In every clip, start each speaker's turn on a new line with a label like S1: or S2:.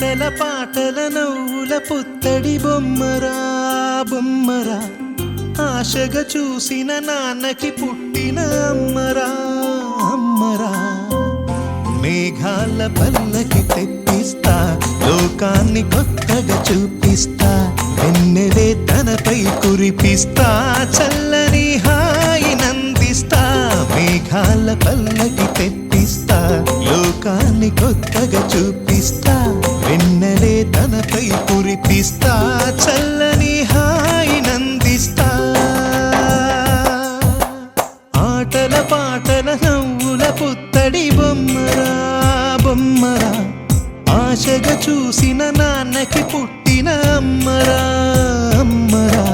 S1: ఆటల పాటల నవ్వుల పుత్తడి బొమ్మరా బొమ్మరా ఆశగా చూసిన నాన్నకి పుట్టిన అమ్మరా అమ్మరా మేఘాల పల్లకి తెప్పిస్తా లోకాన్ని కొత్తగా చూపిస్తా వెన్నెలే తనపై కురిపిస్తా చల్లని హాయి నందిస్తా మేఘాల పల్లకి తెప్పిస్తా లోకాన్ని కొత్తగా చూపిస్తా వెన్నెలే తనపై కురిపిస్తా చల్లని హాయి నందిస్తా ఆటల పాటల నవ్వుల పుత్తడి బొమ్మరా బొమ్మరా ఆశగా చూసిన నాన్నకి పుట్టిన అమ్మరా అమ్మరా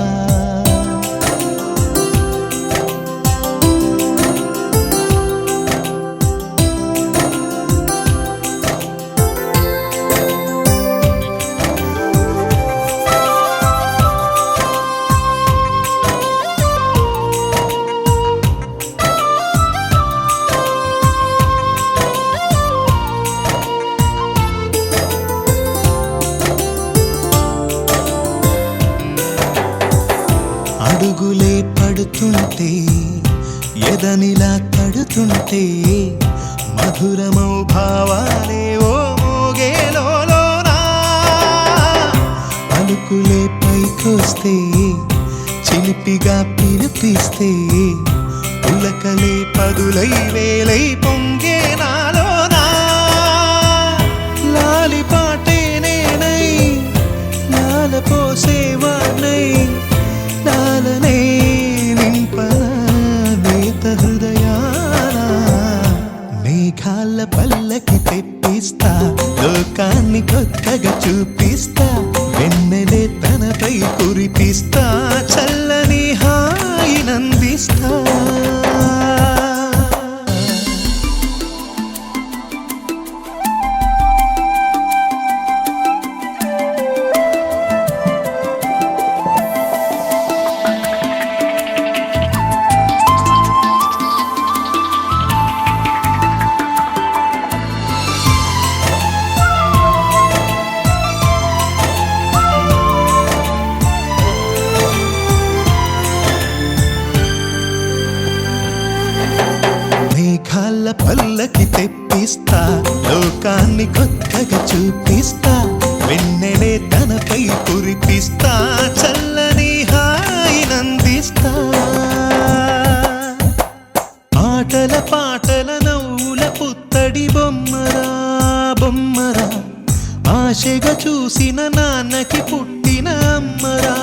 S1: అడుగులే పడుతుంటే ఎదనిలా తడుతుంటే మధురమౌ భావాలే ఓ మోగేలోనా పలుకులే పైకొస్తే చిలిపిగా పిలిపిస్తే పులకలే పదులై వేలై పొంగే నాలోనా లాలి పాటే నేనై లాల పోసేవాణ్ణై లాలనే నింపనా నేత హృదయానా మేఘాల పల్లకి తెప్పిస్తా లోకాన్ని కొత్తగా చూపిస్తా వెన్నెలే తనపై కురిపిస్తా చల్లని హాయి నందిస్తా మేఘాల పల్లకి తెప్పిస్తా లోకాన్ని కొత్తగా చూపిస్తా వెన్నెలే తనపై కురిపిస్తా చల్లని హాయి నందిస్తా ఆటల పాటల నవ్వుల పుత్తడి బొమ్మరా బొమ్మరా ఆశగా చూసిన నాన్నకి పుట్టిన అమ్మరా